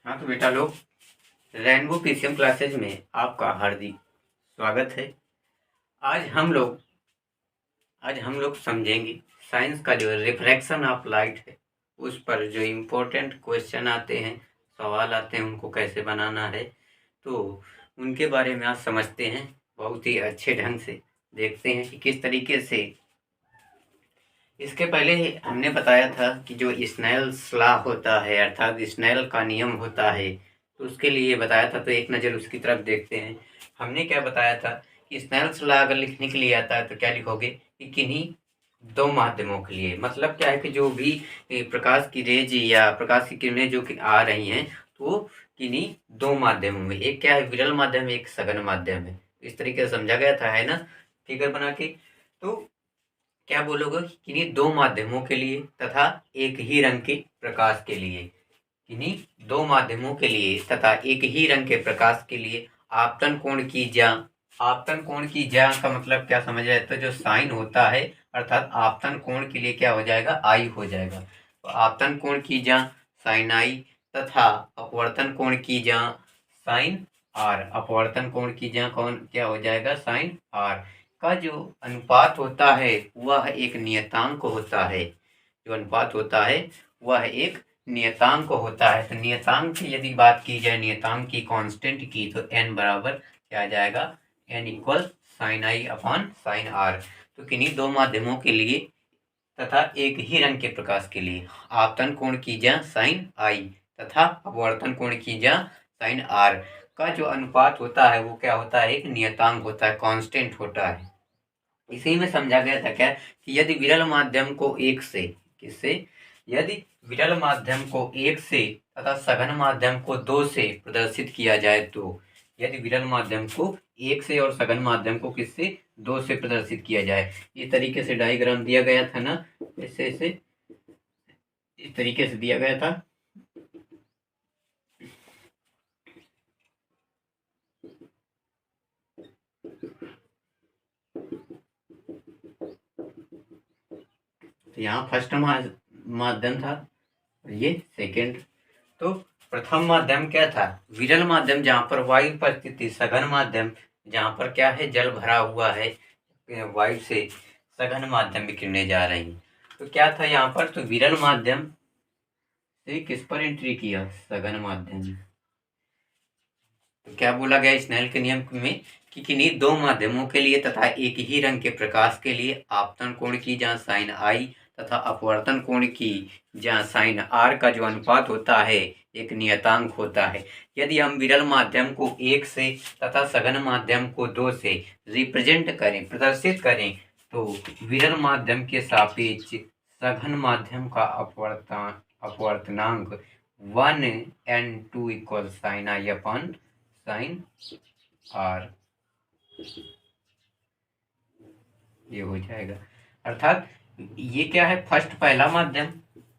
हाँ तो बेटा लोग, रेनबो पीसीएम क्लासेज में आपका हार्दिक स्वागत है। आज हम लोग समझेंगे साइंस का जो रिफ्रैक्शन ऑफ लाइट है उस पर जो इम्पोर्टेंट क्वेश्चन आते हैं, सवाल आते हैं, उनको कैसे बनाना है तो उनके बारे में आज समझते हैं। बहुत ही अच्छे ढंग से देखते हैं कि किस तरीके से। इसके पहले हमने बताया था कि जो स्नेल्स लॉ होता है अर्थात स्नेल का नियम होता है, तो उसके लिए बताया था। तो एक नज़र उसकी तरफ देखते हैं। हमने क्या बताया था कि स्नेल्स लॉ अगर लिखने के लिए आता है तो क्या लिखोगे कि किन्हीं दो माध्यमों के लिए। मतलब क्या है कि जो भी प्रकाश की रेज या प्रकाश की किरणें जो कि आ रही हैं तो किन्हीं दो माध्यमों में, एक क्या है विरल माध्यम, एक सघन माध्यम है। इस तरीके से समझा गया था, है ना, फिगर बना के। तो क्या बोलोगे, किन्हीं दो माध्यमों के लिए तथा एक ही रंग के प्रकाश के लिए। किन्हीं दो माध्यमों के लिए तथा एक ही रंग के प्रकाश के लिए आपतन कोण की ज्या। आपतन कोण की ज्या का मतलब क्या समझ रहे, तो जो साइन होता है अर्थात आपतन कोण के लिए क्या हो जाएगा, आई हो जाएगा। तो आपतन कोण की ज्या साइन आई तथा अपवर्तन कोण की ज्या साइन आर। अपवर्तन कोण की ज्या कौन क्या हो जाएगा, साइन आर का जो अनुपात होता है वह एक नियतांक होता है। जो अनुपात होता है वह एक नियतांक होता है। तो नियतांक की यदि बात की जाए, नियतांक की कांस्टेंट की, तो n बराबर क्या आ जाएगा, n equal sine i upon sine r. तो किन्हीं दो माध्यमों के लिए तथा एक ही रंग के प्रकाश के लिए आपतन कोण की ज्या साइन आई तथा अपवर्तन कोण की ज्या साइन आर का जो अनुपात होता है वो क्या होता है, एक नियतांक होता है, कांस्टेंट होता है। इसी में समझा गया था क्या कि यदि विरल माध्यम को एक से, किससे, यदि विरल माध्यम को एक से तथा सघन माध्यम को दो से प्रदर्शित किया जाए, तो यदि विरल माध्यम को एक से और सघन माध्यम को किससे, दो से प्रदर्शित किया जाए। इस तरीके से डायग्राम दिया गया था ना, ऐसे ऐसे इस तरीके से दिया गया था। तो यहाँ फर्स्ट माध्यम था, ये सेकेंड। तो प्रथम माध्यम क्या था, विरल माध्यम, जहाँ पर वायु उपस्थिति। सघन माध्यम जहाँ पर क्या है, जल भरा हुआ है वायु से, सघन माध्यम में किरणें जा रही। तो क्या था यहाँ पर, तो विरल माध्यम से किस पर एंट्री किया, सघन माध्यम। तो क्या बोला गया स्नेल के नियम में कि किन्हीं दो माध्यमों के लिए तथा एक ही रंग के प्रकाश के लिए आपतन कोण की जहाँ साइन आई तथा अपवर्तन कोण की जहाँ साइन आर का जो अनुपात होता है एक नियतांक होता है। यदि हम विरल माध्यम को एक से तथा सघन माध्यम को दो से रिप्रेजेंट करें, प्रदर्शित करें, तो विरल माध्यम के सापेक्ष सघन माध्यम का अपवर्तनांक 1n2 equal sine i upon sine r, ये हो जाएगा। अर्थात ये क्या है, फर्स्ट पहला माध्यम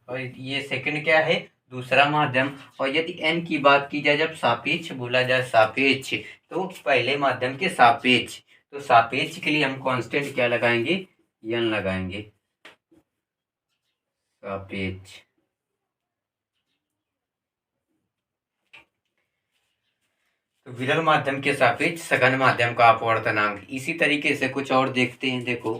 और ये सेकंड क्या है, दूसरा माध्यम। और यदि n की बात की जाए, जब सापेक्ष बोला जाए, सापेक्ष तो पहले माध्यम के सापेक्ष, तो सापेक्ष के लिए हम कांस्टेंट क्या लगाएंगे, n लगाएंगे, सापेक्ष। तो विरल माध्यम के सापेक्ष सघन माध्यम का अपवर्तनांक। इसी तरीके से कुछ और देखते हैं, देखो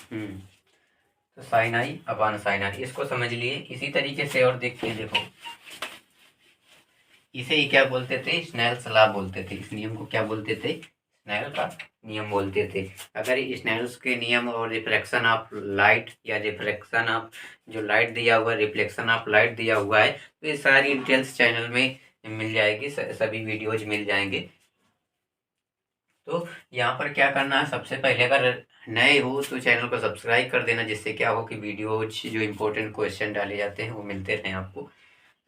तो sine i upon sine r, इसको समझ लिए। इसी तरीके से और देखते हैं, देखो इसे ही क्या बोलते थे, स्नेल्स लॉ बोलते थे। इस नियम को क्या बोलते थे, स्नेल का नियम बोलते थे। अगर स्नेल्स के नियम और रिफ्लेक्शन ऑफ लाइट या रिफ्लेक्शन ऑफ जो लाइट दिया हुआ है, रिफ्लेक्शन ऑफ लाइट दिया हुआ है, तो ये सारी डिटेल्स चैनल में मिल जाएगी, सभी वीडियोज मिल जाएंगे। तो यहाँ पर क्या करना है, सबसे पहले अगर नए हो तो चैनल को सब्सक्राइब कर देना, जिससे क्या हो कि वीडियोज जो इम्पोर्टेंट क्वेश्चन डाले जाते हैं वो मिलते रहें आपको।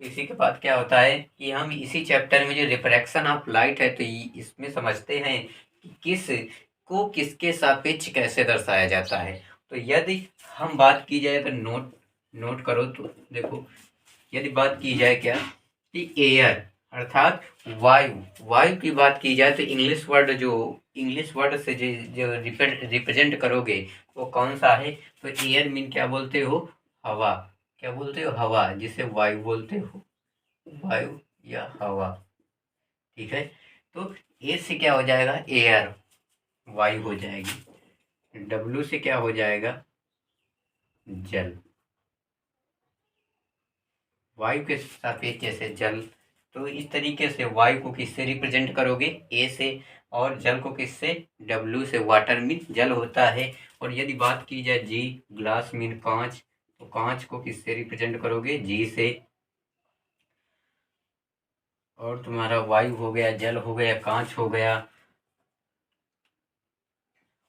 इसी के बाद क्या होता है कि हम इसी चैप्टर में जो रिफ्रैक्शन ऑफ लाइट है, तो इसमें समझते हैं कि किस को किसके सापेक्ष कैसे दर्शाया जाता है। तो यदि हम बात की जाए, तो नोट करो, तो देखो यदि बात की जाए क्या कि एयर अर्थात वायु की बात की जाए, तो इंग्लिश वर्ड से जो रिप्रेजेंट करोगे वो कौन सा है, तो एयर मीन क्या बोलते हो, हवा, क्या बोलते हो, हवा, जिसे वायु बोलते हो, वायु या हवा, ठीक है। तो ए से क्या हो जाएगा, एयर, वायु हो जाएगी। डब्ल्यू से क्या हो जाएगा, जल, वायु के सापेक्ष जैसे जल। तो इस तरीके से वायु को किससे रिप्रेजेंट करोगे, ए से, और जल को किससे, डब्ल्यू से। वाटर मीन जल होता है। और यदि बात की जाए जी, ग्लास मीन कांच, तो कांच को किससे रिप्रेजेंट करोगे, जी से। और तुम्हारा वायु हो गया, जल हो गया, कांच हो गया।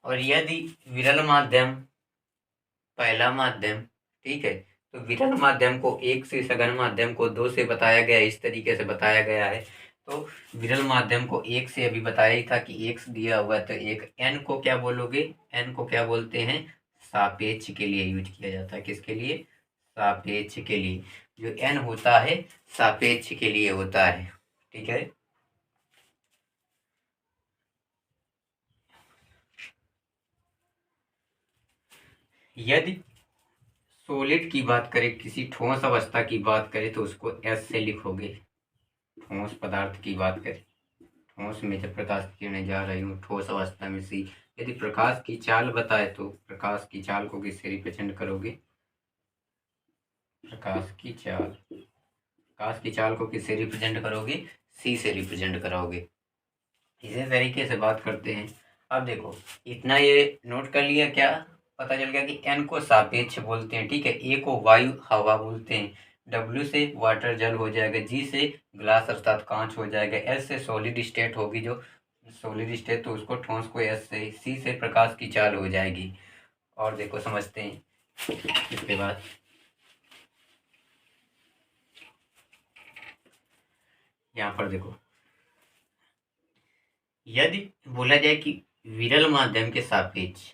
और यदि विरल माध्यम, पहला माध्यम, ठीक है, तो विरल माध्यम को एक से, सघन माध्यम को दो से बताया गया, इस तरीके से बताया गया है। तो विरल माध्यम को एक से अभी बताया ही था कि एक दिया हुआ है, तो एक। एन को क्या बोलोगे, एन को क्या बोलते हैं, सापेक्ष के लिए यूज किया जाता है, किसके लिए, सापेक्ष के लिए। जो एन होता है सापेक्ष के लिए होता है, ठीक है। यदि सॉलिड की बात करें, किसी ठोस अवस्था की बात करें, तो उसको एस से लिखोगे। ठोस पदार्थ की बात करें, ठोस में जब प्रकाश की किरणें जा रही हूँ, ठोस अवस्था में सी। यदि प्रकाश की चाल बताए, तो प्रकाश की चाल को किससे रिप्रेजेंट करोगे, प्रकाश की चाल, प्रकाश की चाल को किससे रिप्रेजेंट करोगे, सी से रिप्रेजेंट करोगे। इसी तरीके से बात करते हैं। अब देखो, इतना ये नोट कर लिया, क्या पता चल गया कि एन को सापेक्ष बोलते हैं, ठीक है। ए को वायु हवा बोलते हैं, डब्ल्यू से वाटर जल हो जाएगा, जी से ग्लास अर्थात कांच हो जाएगा, एस से सॉलिड स्टेट होगी, जो सॉलिड स्टेट, तो उसको ठोस को एस से, सी से प्रकाश की चाल हो जाएगी। और देखो समझते हैं इसके बाद। यहाँ पर देखो, यदि बोला जाए कि विरल माध्यम के सापेक्ष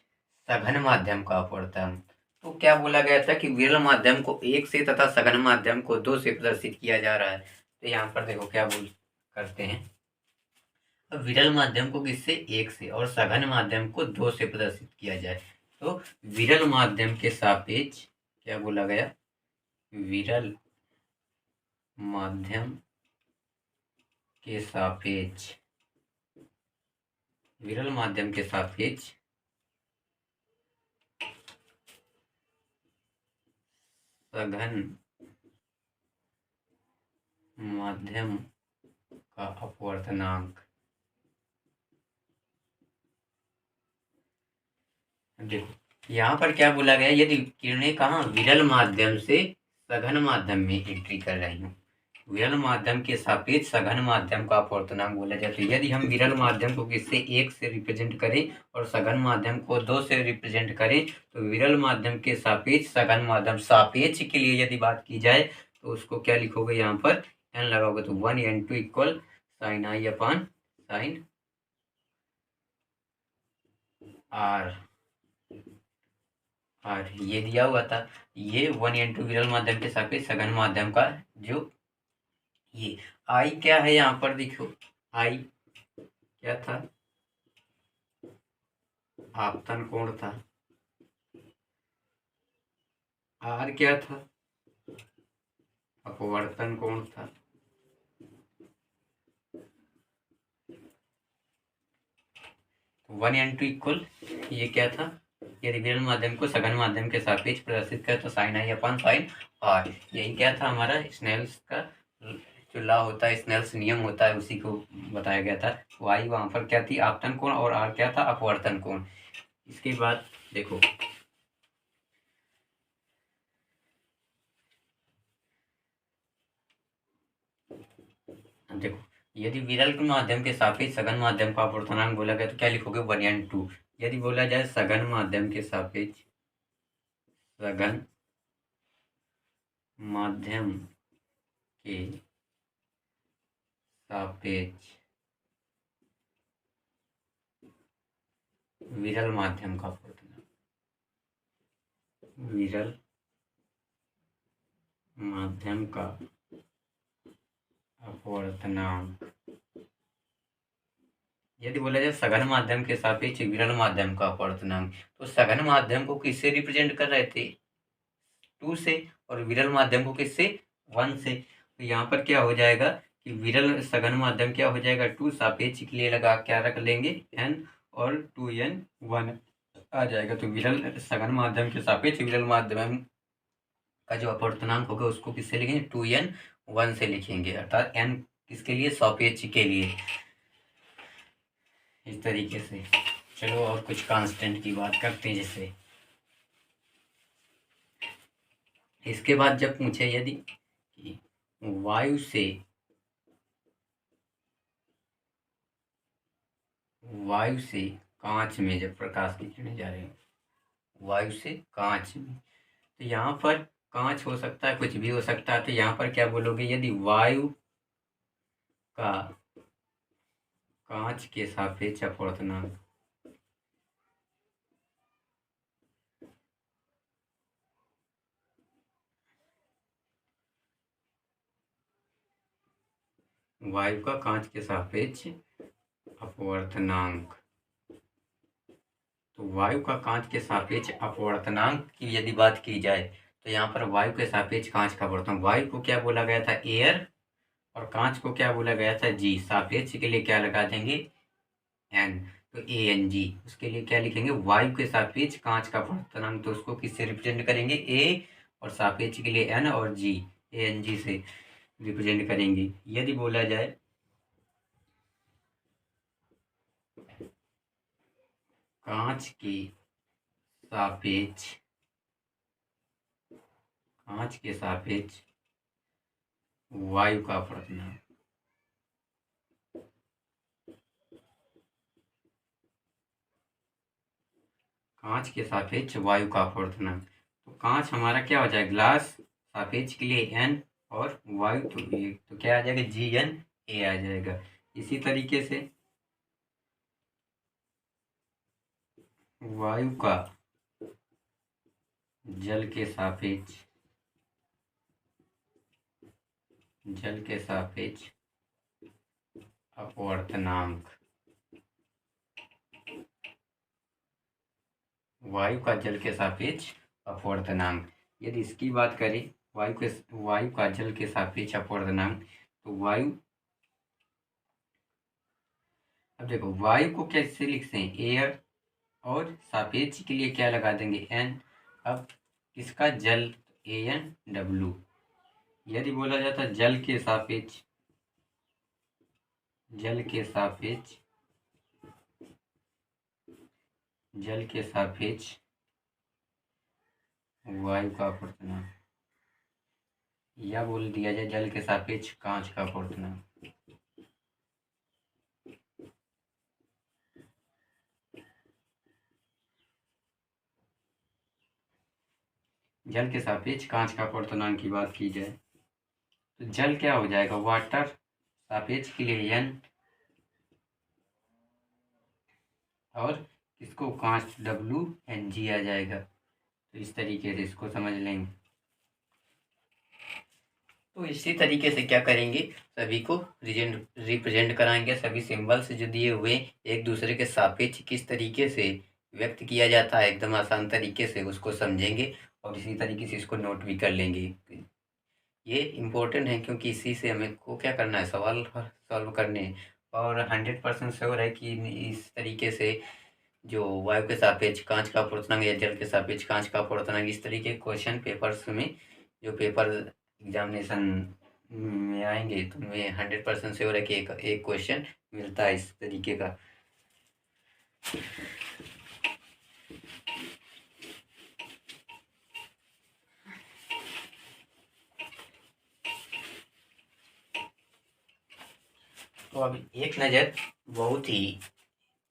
सघन माध्यम का अपवर्तन, तो क्या बोला गया था कि विरल माध्यम को एक से तथा सघन माध्यम को दो से प्रदर्शित किया जा रहा है। तो यहाँ पर देखो क्या बोल करते हैं, अब विरल माध्यम को किससे, एक से, और सघन माध्यम को दो से प्रदर्शित किया जाए। तो विरल माध्यम के सापेक्ष क्या बोला गया, विरल माध्यम के सापेक्ष, विरल माध्यम के सापेक्ष सघन माध्यम का अपवर्तनांक। देखो यहाँ पर क्या बोला गया, यदि किरणें कहाँ, विरल माध्यम से सघन माध्यम में एंट्री कर रही हूँ, विरल माध्यम के सापेक्ष सघन माध्यम का अपवर्तनांक बोला जाता है। यदि हम विरल माध्यम को किससे, एक से रिप्रेजेंट करें, और सघन माध्यम को दो से रिप्रेजेंट करें, तो विरल माध्यम के सापेक्ष सघन माध्यम, सापेक्ष के लिए यदि बात की जाए, तो उसको क्या लिखोगे, यहाँ पर एन लगाओगे, तो 1n2 equal sine i upon sine r. और ये दिया हुआ था, ये 1n2 विरल माध्यम के सापेक्ष सघन माध्यम का, जो ये आई क्या है, यहाँ पर देखो, आई क्या था, आपतन कोण था। आर क्या था, अपवर्तन कोण था। वन एन टू इक्वल, ये क्या था, यदि विरल माध्यम को सघन माध्यम के सापेक्ष प्रदर्शित करे, तो sine i upon sine r. यही क्या था, हमारा स्नेल्स का जो लॉ होता है, स्नेल्स नियम होता है, उसी को बताया गया था। वाई वहां पर क्या थी, आपतन कोण, और आर क्या था, अपवर्तन कोण। इसके बाद देखो, देखो यदि विरल के माध्यम के सापेक्ष सघन माध्यम का अपवर्तनांक बोला गया, तो क्या लिखोगे, 1n2। यदि बोला जाए सघन माध्यम के सापेक्ष, सघन माध्यम के सापेक्ष विरल माध्यम का अपवर्तनांक, विरल माध्यम का अपवर्तनांक। यदि बोला जाए सघन माध्यम के सापेक्ष विरल माध्यम का अपवर्तनांक, तो सघन माध्यम को किससे रिप्रेजेंट कर रहे थे, 2 से और विरल माध्यम को किससे 1 से। तो यहाँ पर क्या हो जाएगा कि विरल सघन माध्यम क्या हो जाएगा 2, सापेक्ष के लिए लगा क्या रख लेंगे n और 2n 1 आ जाएगा। तो विरल सघन माध्यम के सापेक्ष विरल माध्यम का जो अपवर्तनांक होगा उसको किससे लिखेंगे 2n 1 से लिखेंगे, अर्थात n किसके लिए सापेक्ष के लिए, इस तरीके से। चलो और कुछ कांस्टेंट की बात करते हैं। जैसे इसके बाद जब पूछे यदि वायु से कांच में जब प्रकाश की किरणें जा रही हैं वायु से कांच में, तो यहाँ पर कांच हो सकता है, कुछ भी हो सकता है। तो यहाँ पर क्या बोलोगे, यदि वायु का कांच के सापेक्ष अपवर्तनांक वायु का कांच के सापेक्ष अपवर्तनांक, तो वायु का कांच के सापेक्ष अपवर्तनांक की यदि बात की जाए तो यहाँ पर वायु के सापेक्ष कांच का अपवर्तनांक, वायु को क्या बोला गया था एयर और कांच को क्या बोला गया था जी, सापेक्ष के लिए क्या लगा देंगे n, तो ANG। उसके लिए क्या लिखेंगे वायु के सापेक्ष कांच का अपवर्तनांक, तो उसको किससे रिप्रेजेंट करेंगे A और सापेक्ष के लिए n और G, ANG से रिप्रेजेंट करेंगे। यदि बोला जाए कांच के सापेक्ष वायु का अपवर्तनांक, कांच के सापेक्ष वायु का अपवर्तनांक, तो कांच हमारा क्या हो जाएगा ग्लास, सापेक्ष के लिए n और वायु तो क्या आ जाएगा GnA आ जाएगा। इसी तरीके से वायु का जल के सापेक्ष अपवर्तनांक, वायु का जल के सापेक्ष अपवर्तनांक, यदि इसकी बात करें वायु का जल के सापेक्ष अपवर्तनांक, तो वायु, अब देखो वायु को कैसे लिखते हैं एयर और सापेक्ष के लिए क्या लगा देंगे n। अब किसका जल AnW, यदि बोला जाता जल के सापेक्ष वायु का अपवर्तनांक, या बोल दिया जाए जल के सापेक्ष कांच का अपवर्तनांक, जल के सापेक्ष कांच का अपवर्तनांक की बात की जाए तो जल क्या हो जाएगा वाटर, सापेक्ष के लिए n और किसको कांच WNG आ जाएगा। तो इस तरीके से इसको समझ लेंगे। तो इसी तरीके से क्या करेंगे, सभी को रिप्रेजेंट कराएंगे, सभी सिंबल्स जो दिए हुए एक दूसरे के सापेक्ष किस तरीके से व्यक्त किया जाता है एकदम आसान तरीके से उसको समझेंगे और इसी तरीके से इसको नोट भी कर लेंगे। ये इम्पोर्टेंट है क्योंकि इसी से हमें को क्या करना है सवाल सॉल्व करने हैं और 100% श्योर है कि इस तरीके से जो वायु के सापेक्ष कांच का अपवर्तनांक या जल के सापेक्ष कांच का अपवर्तनांक इस तरीके के क्वेश्चन पेपर्स में जो पेपर एग्जामिनेशन में आएंगे तो मैं 100% श्योर है कि एक क्वेश्चन मिलता है इस तरीके का। तो अब एक नज़र बहुत ही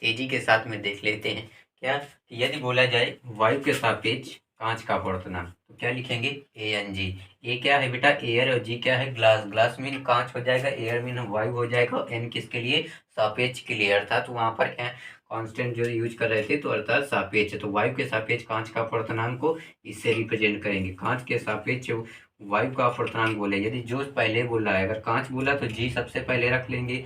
तेजी के साथ में देख लेते हैं क्या, यदि बोला जाए वायु के सापेक्ष कांच का अपवर्तनांक तो क्या लिखेंगे ANG। ए क्या है बेटा एयर और जी क्या है ग्लास, ग्लास मीन कांच हो जाएगा, एयर मीन वायु हो जाएगा, n किसके लिए सापेक्ष के लिए, अर्थात वहाँ पर कांस्टेंट जो यूज कर रहे थे तो अर्थात सापेक्ष। तो वायु के सापेक्ष कांच का अपवर्तनांक को इससे रिप्रेजेंट करेंगे, कांच के सापेक्ष वायु का अपवर्तनांक बोले, यदि जो पहले बोला है अगर कांच बोला तो जी सबसे पहले रख लेंगे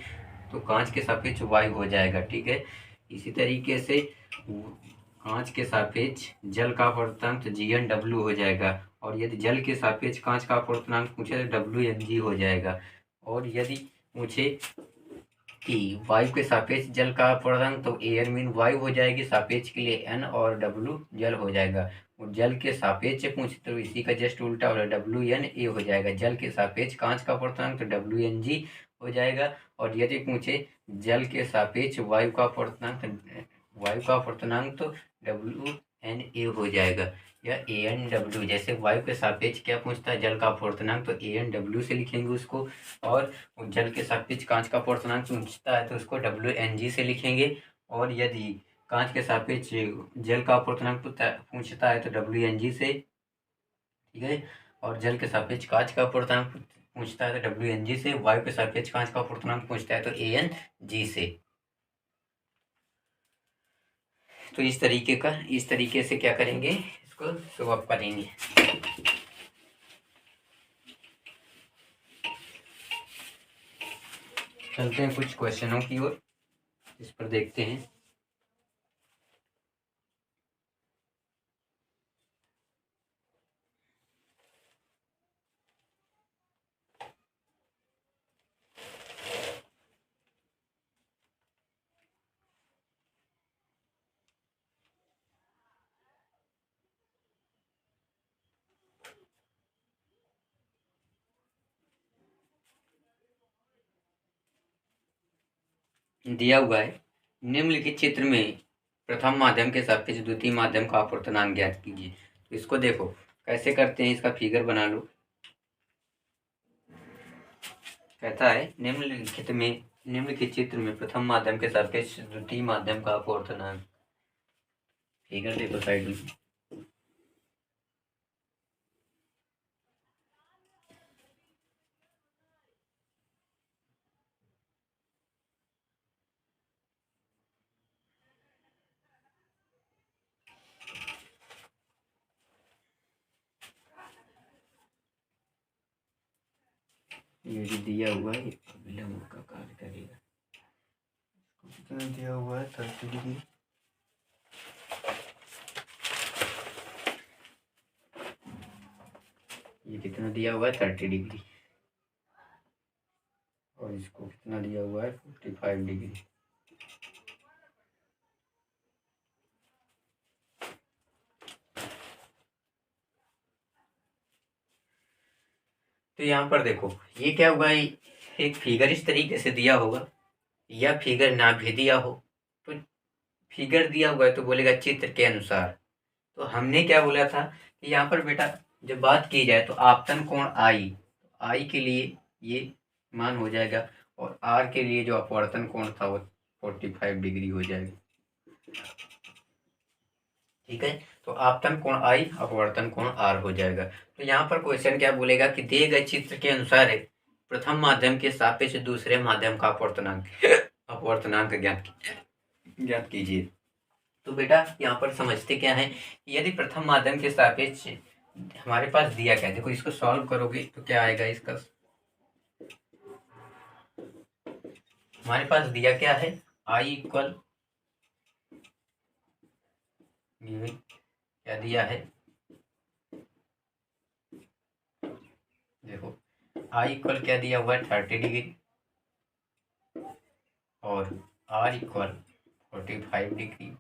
तो कांच के सापेक्ष वायु हो जाएगा, ठीक है। इसी तरीके से कांच के सापेक्ष जल का अपवर्तनांक तो GnW हो जाएगा, और यदि जल के सापेक्ष कांच का अपवर्तनांक पूछे तो WnG हो जाएगा। और यदि पूछे कि वायु के सापेक्ष जल का अपवर्तनांक तो एयर मीन वायु हो जाएगी, सापेक्ष के लिए N और W जल हो जाएगा। और जल के सापेक्ष पूछे तो इसी का जस्ट उल्टा हो WnA हो जाएगा। जल के सापेक्ष कांच का अपवर्तनांक तो WnG हो जाएगा। और यदि पूछे जल के सापेक्ष वायु का अपवर्तनांक तो WnA हो जाएगा, या AnW। जैसे वायु के सापेक्ष क्या पूछता है, जल का अपवर्तनांक, तो AnW से लिखेंगे उसको। और जल के सापेक्ष कांच का अपवर्तनांक पूछता है तो उसको WnG से लिखेंगे। और यदि कांच के सापेक्ष जल का अपवर्तनांक पूछता है तो WnG से, ठीक है। और जल के सापेक्ष कांच का अपवर्तनांक पूछता है तो WnG से। वायु के सापेक्ष कांच का अपवर्तनांक पूछता है तो AnG से। तो इस तरीके से क्या करेंगे, इसको शो अप करेंगे। चलते हैं कुछ क्वेश्चनों की ओर, इस पर देखते हैं। दिया हुआ है, निम्नलिखित चित्र में प्रथम माध्यम के सापेक्ष द्वितीय माध्यम का अपवर्तनांक ज्ञात कीजिए। तो इसको देखो कैसे करते हैं, इसका फिगर बना लो। कहता है निम्नलिखित चित्र में प्रथम माध्यम के सापेक्ष द्वितीय माध्यम का अपवर्तनांक। फिगर देखो साइड में। ये भी दिया हुआ है, विलंब का कार्य करेगा। कितना दिया हुआ है, 30 डिग्री। ये कितना दिया हुआ है, 30 डिग्री। और इसको कितना दिया हुआ है, 45 डिग्री। तो यहाँ पर देखो ये क्या हुआ है, एक फिगर इस तरीके से दिया होगा, या फिगर ना भी दिया हो। तो फिगर दिया हुआ है तो बोलेगा चित्र के अनुसार। तो हमने क्या बोला था कि यहाँ पर बेटा जब बात की जाए तो आपतन कोण आई के लिए ये मान हो जाएगा, और आर के लिए जो अपवर्तन कोण था वो 45 डिग्री हो जाएगा। ठीक है, तो आपतन कोण आई, अपवर्तन कोण आर हो जाएगा। तो यहाँ पर क्वेश्चन क्या बोलेगा कि दिए गए चित्र के अनुसार प्रथम माध्यम के सापेक्ष दूसरे माध्यम का अपवर्तनांक ज्ञात कीजिए। तो बेटा यहाँ पर समझते क्या है, यदि प्रथम माध्यम के सापेक्ष हमारे पास दिया क्या है, देखो इसको सॉल्व करोगे तो क्या आएगा, इसका हमारे पास दिया क्या है, आई इक्वल, क्या दिया है, देखो आई इक्वल क्या दिया हुआ है, 30 डिग्री, और आर इक्वल 45 डिग्री।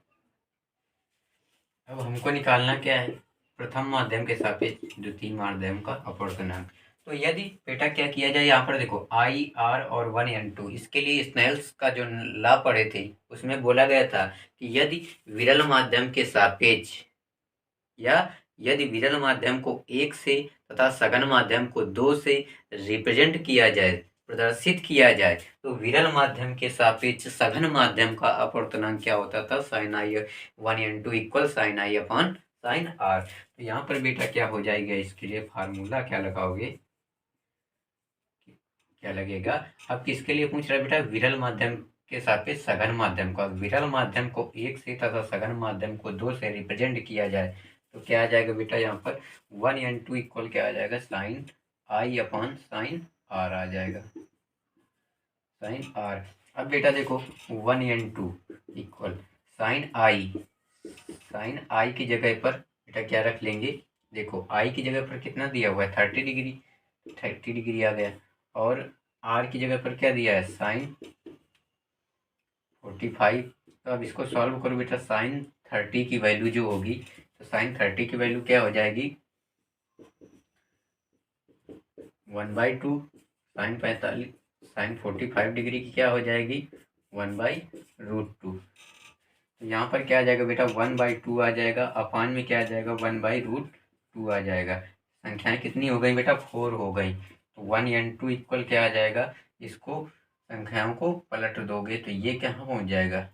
अब हमको निकालना क्या है, प्रथम माध्यम के सापेक्ष द्वितीय माध्यम का अपवर्तनांक। तो यदि बेटा क्या किया जाए, यहाँ पर देखो आई आर और 1n2, इसके लिए स्नेल्स का जो लॉ पढ़े थे उसमें बोला गया था कि यदि विरल माध्यम के सापेक्ष, या यदि विरल माध्यम को 1 से तथा सघन माध्यम को 2 से रिप्रेजेंट किया जाए, प्रदर्शित किया जाए, तो विरल माध्यम के सापेक्ष सघन माध्यम का अपवर्तनांक क्या होता था, sin i 1n2 equal sin i upon sin r। तो यहाँ पर बेटा क्या हो जाएगा, इसके लिए फार्मूला क्या लगाओगे, क्या लगेगा। अब किसके लिए पूछ रहा है बेटा, विरल माध्यम के सापेक्ष सघन माध्यम का, विरल माध्यम को 1 से तथा सघन माध्यम को 2 से रिप्रेजेंट किया जाए, तो क्या आ जाएगा बेटा, यहाँ पर 1n2 इक्वल क्या आ जाएगा, sin i upon sin r आ जाएगा, sin r। अब बेटा देखो 1n2 equal sin i sine i की जगह पर बेटा क्या रख लेंगे, देखो आई की जगह पर कितना दिया हुआ है 30 डिग्री, 30 डिग्री आ गया। और आर की जगह पर क्या दिया है साइन 45। तो अब इसको सॉल्व करो बेटा, साइन 30 की वैल्यू जो होगी, तो साइन 30 की वैल्यू क्या हो जाएगी 1/2, साइन 45, साइन 45 डिग्री की क्या हो जाएगी 1/√2। तो यहाँ पर क्या आ जाएगा बेटा 1/2 आ जाएगा, अपान में क्या आ जाएगा 1/√2 आ जाएगा। संख्याएं कितनी हो गई बेटा 4 हो गई। तो 1 n 2 इक्वल क्या आ जाएगा, इसको संख्याओं को पलट दोगे तो ये कहाँ पहुँच जाएगा,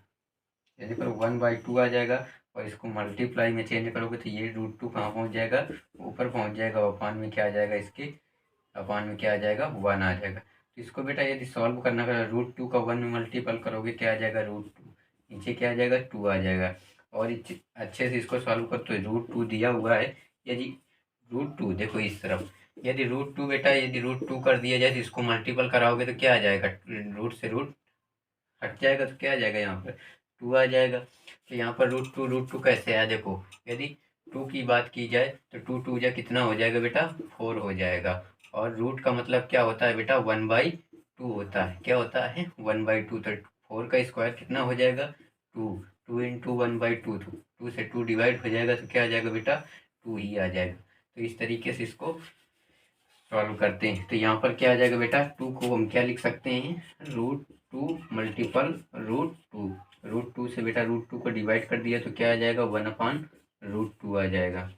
यदि पर 1/2 आ जाएगा। और इसको मल्टीप्लाई में चेंज करोगे तो ये √2 कहाँ पहुँच जाएगा, ऊपर पहुँच जाएगा। अपान में क्या आ जाएगा, इसके अपान में क्या आ जाएगा 1 आ जाएगा। तो इसको बेटा यदि सॉल्व करना है √2 का 1 में मल्टीपल करोगे क्या आ जाएगा √2, नीचे क्या आ जाएगा 2 आ जाएगा। और अच्छे से इसको सॉल्व कर तो √2 दिया हुआ है, यदि √2 देखो इस तरफ, यदि √2 बेटा यदि √2 कर दिया जाए तो इसको मल्टीपल कराओगे तो क्या आ जाएगा, रूट से रूट हट जाएगा तो क्या आ जाएगा यहाँ पर 2 आ जाएगा। तो यहाँ पर √2 कैसे आया, देखो यदि 2 की बात की जाए तो 2 जा कितना हो जाएगा बेटा 4 हो जाएगा। और रूट का मतलब क्या होता है बेटा 1/2 होता है, क्या होता है 1/2। तो 4 का स्क्वायर कितना हो जाएगा 2, 2 इंटू 1/2, 2 से 2 डिवाइड हो जाएगा तो क्या आ जाएगा बेटा 2 ही आ जाएगा। तो इस तरीके से इसको सॉल्व करते हैं। तो यहाँ पर क्या आ जाएगा बेटा 2 को हम क्या लिख सकते हैं √2 मल्टीपल √2, √2 से बेटा √2 को डिवाइड कर दिया तो क्या आ जाएगा 1/√2 आ जाएगा।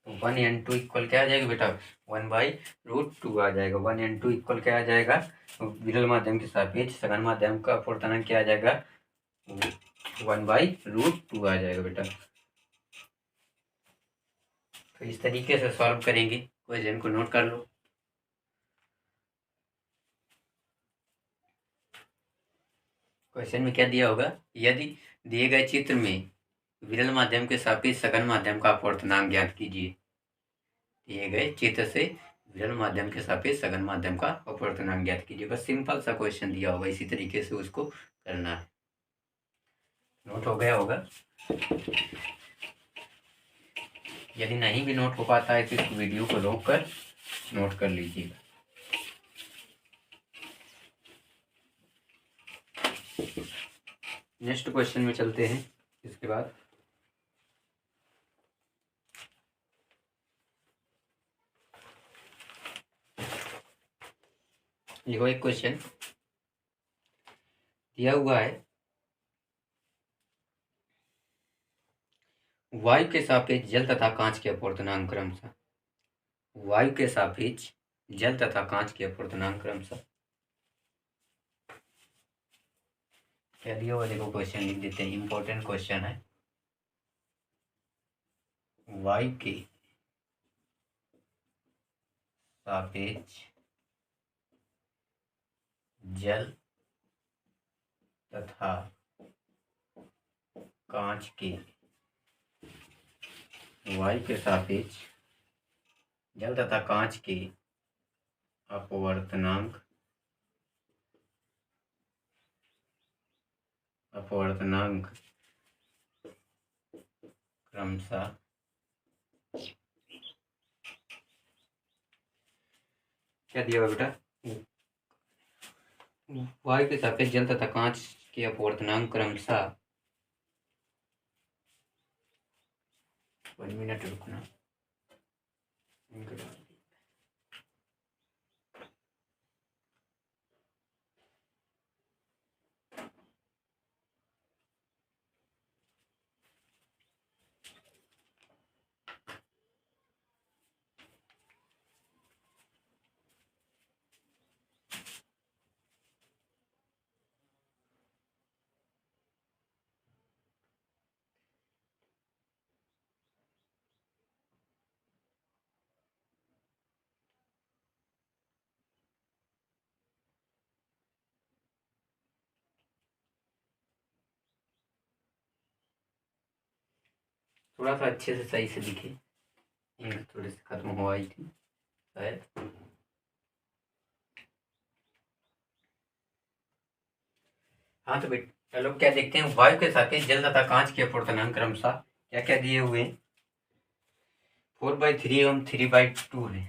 तो 1n2 इक्वल क्या आ जाएगा बेटा 1/√2 आ जाएगा। 1n2 इक्वल क्या आ जाएगा, विरल माध्यम के सापेक्ष सघन माध्यम का अपवर्तनांक क्या आ जाएगा 1/√2 आ जाएगा बेटा। तो इस तरीके से सॉल्व करेंगे, क्वेश्चन को नोट कर लो। क्वेश्चन में क्या दिया होगा, यदि दिए गए चित्र में विरल माध्यम के सापेक्ष सघन माध्यम का अपवर्तनांक ज्ञात कीजिए। दिए गए चित्र से विरल माध्यम के सापेक्ष सघन माध्यम का अपवर्तनांक ज्ञात कीजिए। बस सिंपल सा क्वेश्चन दिया होगा, इसी तरीके से उसको करना है। नोट हो गया होगा। यदि नहीं भी नोट हो पाता है तो इस वीडियो को रोक कर नोट कर लीजिएगा। नेक्स्ट क्वेश्चन में चलते हैं। इसके बाद लिखो, एक क्वेश्चन दिया हुआ है, वायु के सापेक्ष जल तथा कांच के अपवर्तनांक क्रमशः। वायु के सापेक्ष जल तथा कांच के अपवर्तनांक क्रमशः क्या दिया हुआ, देखो क्वेश्चन लिख देते हैं, इंपॉर्टेंट क्वेश्चन है। वायु के सापेक्ष जल तथा कांच के, वायु के सापेक्ष जल तथा कांच के अपवर्तनांक क्रमशः क्या दिया हुआ बेटा, वायु के सापेक्ष जल तथा कांच के अपवर्तनांक क्रमशः, 1 मिनट रुकना। थोड़ा सा अच्छे से सही से लिखे, इंग्लिश थोड़ी सी खत्म हो आई थी शायद। हाँ तो बेटा चलो क्या देखते हैं, वायु के सापेक्ष जल तथा कांच के अपवर्तनांक क्रमशः क्या क्या दिए हुए हैं। 4/3 एवं 3/2 है।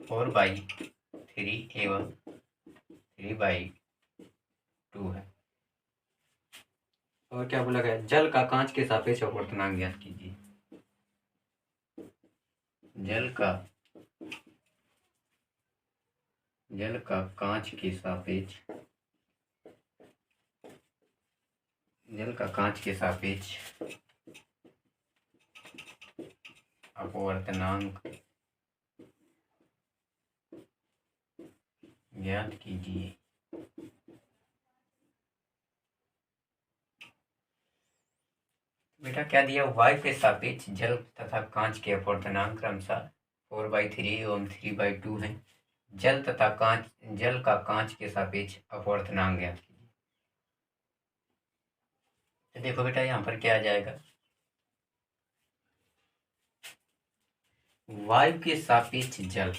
4/3 एवं 3/2 है। और क्या बोला गया, जल का कांच के सापेक्ष अपवर्तनांक ज्ञात कीजिए। जल का कांच के सापेक्ष अपवर्तनांक ज्ञात कीजिए। बेटा क्या दिया, वायु के सापेक्ष जल तथा कांच के अपवर्तनांक क्रमशः 4/3 एवं 3/2 है। जल का कांच के सापेक्ष अपवर्तनांक ज्ञात कीजिए। तो देखो बेटा यहाँ पर क्या आ जाएगा, वायु के सापेक्ष जल,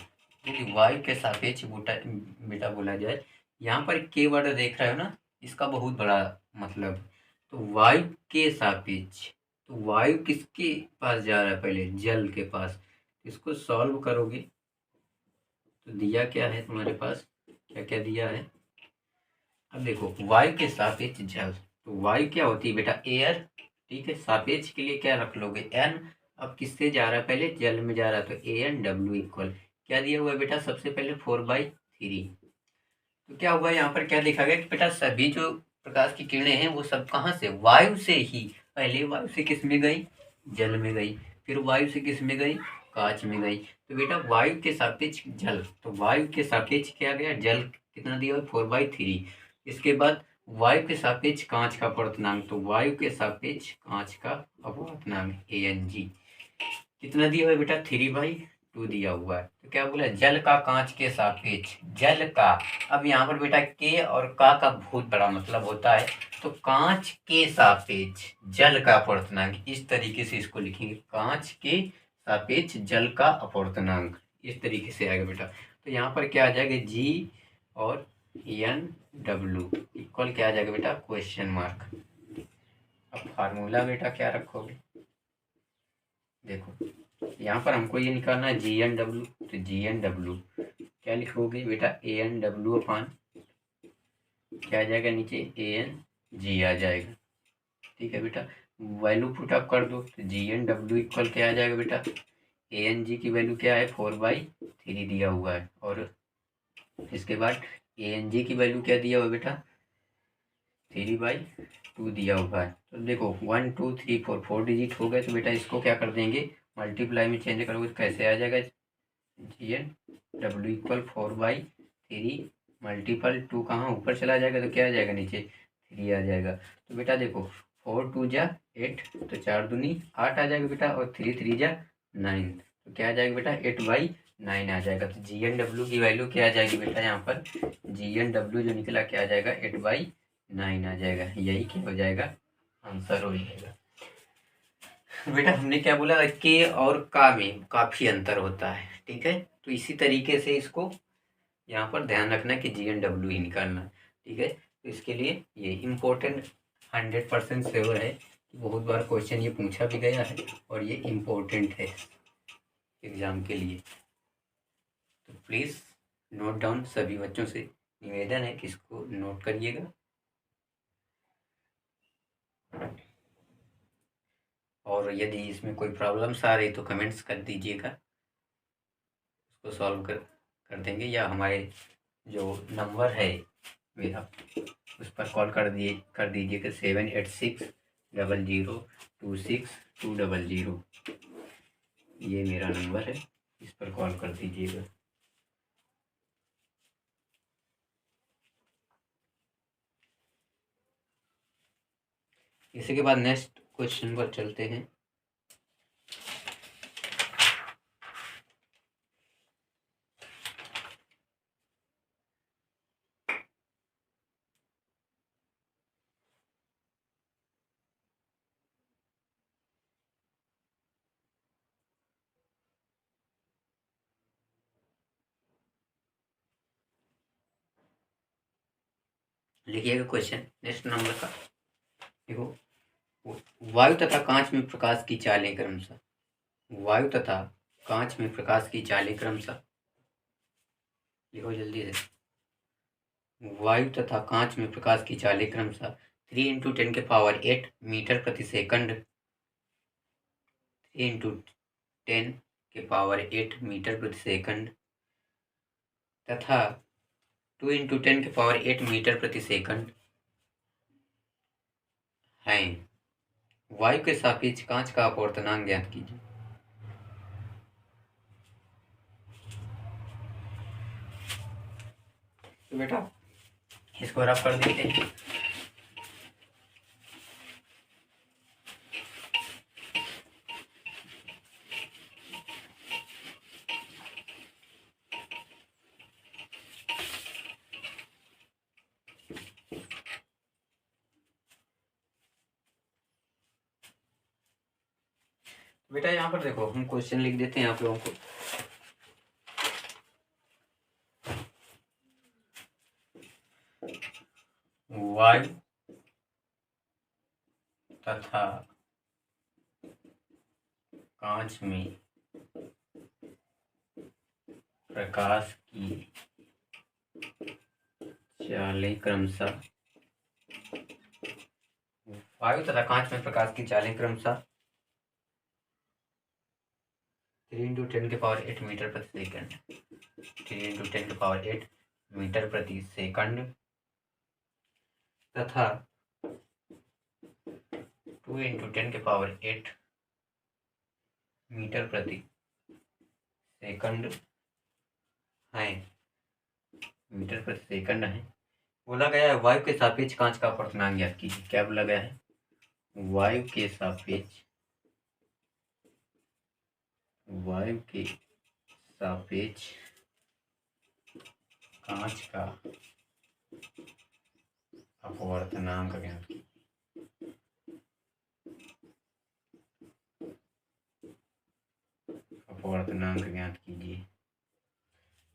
यदि वायु के सापेक्ष बेटा बोला जाए, यहाँ पर के वर्ड देख रहे हो ना, इसका बहुत बड़ा मतलब, तो वायु के सापेक्ष, तो वायु किसके पास जा रहा है, पहले जल के पास। इसको सॉल्व करोगे तो दिया क्या है तुम्हारे पास, क्या क्या दिया है। अब देखो वायु के सापेक्ष जल, तो वायु क्या होती है बेटा, एयर, ठीक है। सापेक्ष के लिए क्या रख लोगे, एन। अब किससे जा रहा है, पहले जल में जा रहा है, तो AN इक्वल क्या दिया हुआ है बेटा, सबसे पहले 4/3। तो क्या हुआ यहाँ पर, क्या देखा गया कि बेटा सभी जो प्रकाश की किरणें हैं वो सब कहाँ से, वायु से ही, पहले वायु से किस में गई, जल में गई, फिर वायु से किस में गई, कांच में गई। तो बेटा वायु के सापेक्ष जल, तो वायु के सापेक्ष क्या गया, जल कितना दिया हुआ, 4/3। इसके बाद वायु के सापेक्ष कांच का अपवर्तनांक, तो वायु के सापेक्ष कांच का अपवर्तनांक ANG कितना दिया हुआ है बेटा, 3/2 दिया हुआ है। तो क्या बोला, जल का कांच के सापेक्ष, जल का, अब यहाँ पर बेटा के और का बहुत बड़ा मतलब होता है, तो कांच के सापेक्ष जल का अपवर्तनांक, इस तरीके से इसको लिखेंगे, कांच के सापेक्ष जल का अपवर्तनांक, इस तरीके से आएगा बेटा। तो यहाँ पर क्या आ जाएगा, G और NW इक्वल क्या आ जाएगा बेटा, क्वेश्चन मार्क। अब फार्मूला बेटा क्या रखोगे, देखो यहाँ पर हमको ये निकालना है GNW, तो GNW क्या लिखोगे बेटा, ANW अपान क्या आ जाएगा नीचे, ANG आ जाएगा, ठीक है बेटा। वैल्यू पुट अप कर दो, तो GNW इक्वल क्या आ जाएगा बेटा, ANG की वैल्यू क्या है, 4/3 दिया हुआ है, और इसके बाद ANG की वैल्यू क्या दिया हुआ है बेटा, 3/2 दिया हुआ है। तो देखो 1 2 3 4 4 डिजिट हो गए, तो बेटा इसको क्या कर देंगे, मल्टीप्लाई में चेंज करोगे तो कैसे आ जाएगा, GNW इक्वल 4/3 मल्टीपल 2 कहाँ ऊपर चला जाएगा, तो क्या आ जाएगा, नीचे 3 आ जाएगा। तो बेटा देखो 4 2 जा 8, तो 4 दूनी 8 आ जाएगा बेटा, और 3 3 जा 9, तो क्या आ जाएगा बेटा, 8/9 आ जाएगा। तो GNW की वैल्यू क्या आ जाएगी बेटा, यहाँ पर GNW जो निकला क्या आ जाएगा, 8/9 आ जाएगा, यही क्या हो जाएगा, आंसर हो जाएगा। बेटा हमने क्या बोला, के और का में काफी अंतर होता है, ठीक है। तो इसी तरीके से इसको यहाँ पर ध्यान रखना कि GNW ही निकालना, ठीक है। तो इसके लिए ये इम्पोर्टेंट 100% श्योर है कि बहुत बार क्वेश्चन ये पूछा भी गया है, और ये इम्पोर्टेंट है एग्जाम के लिए। तो प्लीज़ नोट डाउन, सभी बच्चों से निवेदन है कि इसको नोट करिएगा। और यदि इसमें कोई प्रॉब्लम्स आ रही तो कमेंट्स कर दीजिएगा, उसको सॉल्व कर देंगे, या हमारे जो नंबर है मेरा उस पर कॉल कर दीजिएगा 7860026 200। ये मेरा नंबर है, इस पर कॉल कर दीजिएगा। इसी के बाद नेक्स्ट क्वेश्चन पर चलते हैं। लिखिएगा क्वेश्चन नेक्स्ट नंबर का। देखो, वायु तथा कांच में प्रकाश की चालें क्रमशः। वायु तथा कांच में प्रकाश की चालें क्रमशः, लिखो जल्दी से। वायु तथा कांच में प्रकाश की चालें क्रमशः 3 × 10⁸ मीटर प्रति सेकंड, 3 × 10⁸ मीटर प्रति सेकंड तथा 2 × 10⁸ मीटर प्रति सेकंड हैं। वायु के सापेक्ष कांच का अपवर्तनांक ज्ञात कीजिए। तो बेटा इसको रफ कर देते हैं। बेटा यहाँ पर देखो, हम क्वेश्चन लिख देते हैं आप लोगों को। वायु तथा कांच में प्रकाश की चालें क्रमशः, वायु तथा कांच में प्रकाश की चालें क्रमशः 3 × 10⁸ मीटर प्रति सेकंड, 3 × 10⁸ मीटर प्रति सेकंड तथा 2 × 10⁸ मीटर प्रति सेकंड है, मीटर प्रति सेकंड है। बोला गया है वायु के सापेक्ष कांच का अपवर्तनांक ज्ञात कीजिए। क्या बोला गया है? वायु के सापेक्ष कांच का अपवर्तनांक ज्ञात कीजिए। अपवर्तनांक ज्ञात कीजिए।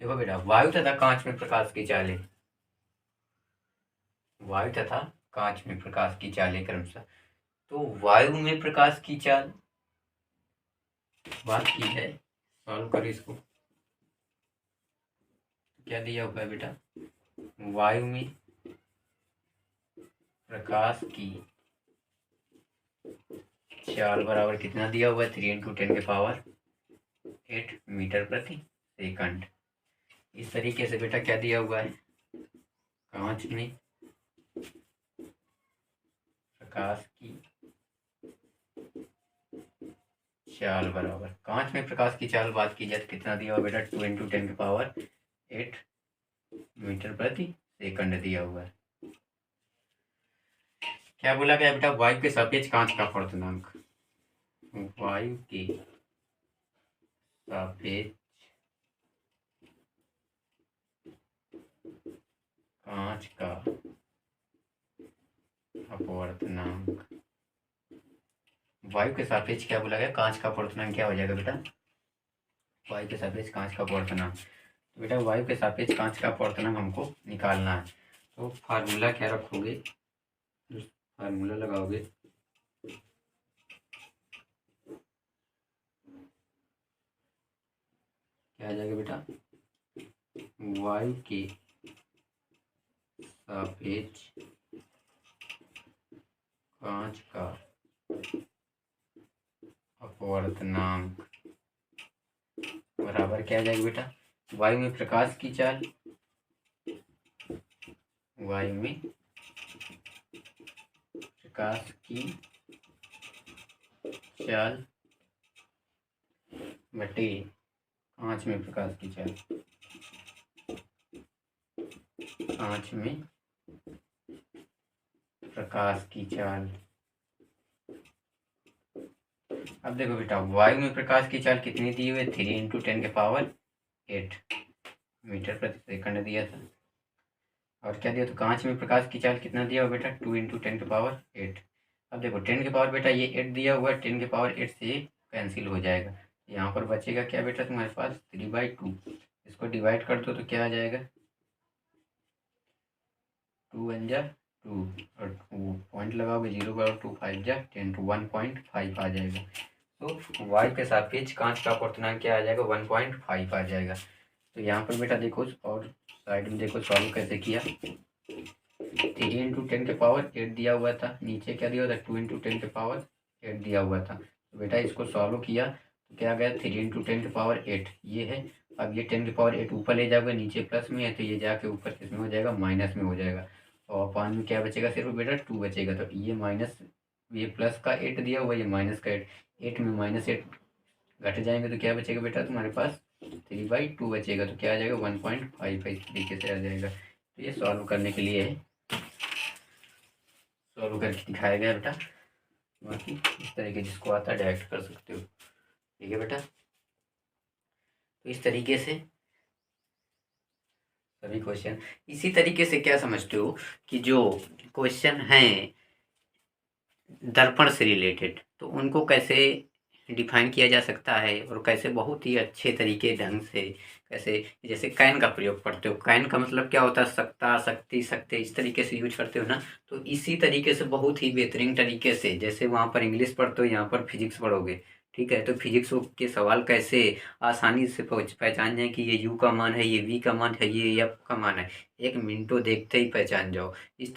देखो बेटा, वायु तथा कांच में प्रकाश की चालें, वायु तथा कांच में प्रकाश की चालें क्रमशः। तो वायु में प्रकाश की चाल बात की है, सॉल्व करो इसको। क्या दिया हुआ है बेटा? वायु में प्रकाश की चाल बराबर कितना दिया हुआ है? 3 × 10⁸ मीटर प्रति सेकंड। इस तरीके से बेटा क्या दिया हुआ है? कांच में प्रकाश की चाल बराबर, कांच में प्रकाश की चाल बात की जाए तो कितना दिया हुआ बेटा? 2 × 10⁸ मीटर प्रति सेकंड दिया हुआ है। क्या बोला गया बेटा? वायु के सापेक्ष कांच का अपवर्तनांक, वायु के सापेक्ष कांच का अपवर्तनांक, वायु के सापेक्ष क्या बोला गया? कांच का अपवर्तनांक क्या हो जाएगा बेटा? वायु के सापेक्ष कांच का अपवर्तनांक। तो बेटा वायु के सापेक्ष कांच का अपवर्तनांक हमको निकालना है। तो फार्मूला क्या रखोगे? फार्मूला लगाओगे, क्या आ जाएगा बेटा? वायु के सापेक्ष कांच का अपवर्तनांक बराबर क्या आ जाएगा बेटा? वायु में प्रकाश की चाल, वायु में प्रकाश की चाल बटे कांच में प्रकाश की चाल, कांच में प्रकाश की चाल। अब देखो बेटा, वायु में प्रकाश की चाल कितनी दी हुई है? 3 × 10⁸ मीटर प्रति सेकंड दिया था। और क्या दिया? तो कांच में प्रकाश की चाल कितना दिया हुआ बेटा? 2 × 10⁸। अब देखो 10 के पावर बेटा ये 8 दिया हुआ है, 10 के पावर 8 से कैंसिल हो जाएगा। यहाँ पर बचेगा क्या बेटा तुम्हारे पास? 3/2। इसको डिवाइड कर दो तो क्या आ जाएगा? 2 1 जा 2 और पॉइंट लगाओगे 0 बराबर 2 5 जा 10 तो 1.5 आ जाएगा। तो वाई के सापेक्ष कांच का अपवर्तनांक क्या आ जाएगा 1.5 आ जाएगा। तो यहाँ पर बेटा देखो और साइड में देखो सॉल्व कैसे किया। 3 इंटू 10 के पावर 8 दिया हुआ था, नीचे क्या दिया हुआ था 2 इंटू 10 के पावर 8 दिया हुआ था। तो बेटा इसको सॉल्व किया तो क्या गया 3 इंटू 10 के पावर 8 ये है। अब ये 10 के पावर 8 ऊपर ले जाओगे, नीचे प्लस में है तो ये जाके ऊपर किसमें हो जाएगा माइनस में हो जाएगा। और पाँच में क्या बचेगा सिर्फ बेटा 2 बचेगा। तो ये माइनस ये प्लस का 8 दिया हुआ ये माइनस का 8, 8 में -8 घट जाएंगे तो क्या बचेगा बेटा तुम्हारे पास 3/2 बचेगा। तो क्या आ जाएगा 1.5 इस तरीके से आ जाएगा। तो ये सॉल्व करने के लिए है, सॉल्व करके दिखाया गया बेटा। बाकी इस तरीके जिसको आता है डायरेक्ट कर सकते हो। ठीक है बेटा, तो इस तरीके से सभी क्वेश्चन। इसी तरीके से क्या समझते हो कि जो क्वेश्चन हैं दर्पण से रिलेटेड तो उनको कैसे डिफाइन किया जा सकता है और कैसे बहुत ही अच्छे तरीके ढंग से कैसे, जैसे कैन का प्रयोग करते हो, कैन का मतलब क्या होता है सत्ता शक्ति सकते, इस तरीके से यूज करते हो ना। तो इसी तरीके से बहुत ही बेहतरीन तरीके से जैसे वहाँ पर इंग्लिश पढ़ते हो यहाँ पर फिजिक्स पढ़ोगे। ठीक है, तो फिजिक्स के सवाल कैसे आसानी से पहचान जाए कि ये यू का मान है, ये वी का मान है, ये एफ का मान है, एक मिनटों देखते ही पहचान जाओ। इस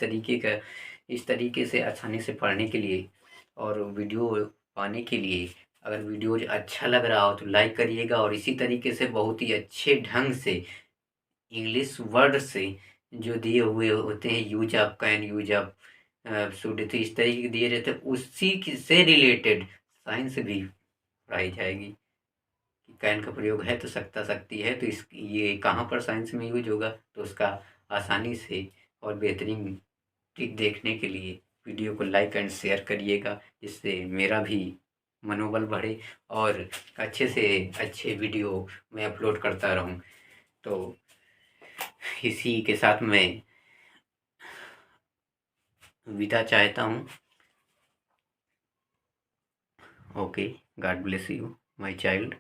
तरीके से आसानी से पढ़ने के लिए और वीडियो पाने के लिए अगर वीडियो अच्छा लग रहा हो तो लाइक करिएगा। और इसी तरीके से बहुत ही अच्छे ढंग से इंग्लिश वर्ड से जो दिए हुए होते हैं use of can, use of should, तो इस तरीके के दिए रहते हैं उसी से रिलेटेड साइंस भी पढ़ाई जाएगी कि कैन का प्रयोग है तो सकता शक्ति है तो इस ये कहाँ पर साइंस में यूज होगा। तो उसका आसानी से और बेहतरीन ट्रिक देखने के लिए वीडियो को लाइक एंड शेयर करिएगा, जिससे मेरा भी मनोबल बढ़े और अच्छे से अच्छे वीडियो मैं अपलोड करता रहूं। तो इसी के साथ मैं विदा चाहता हूं। Okay, God bless you my child.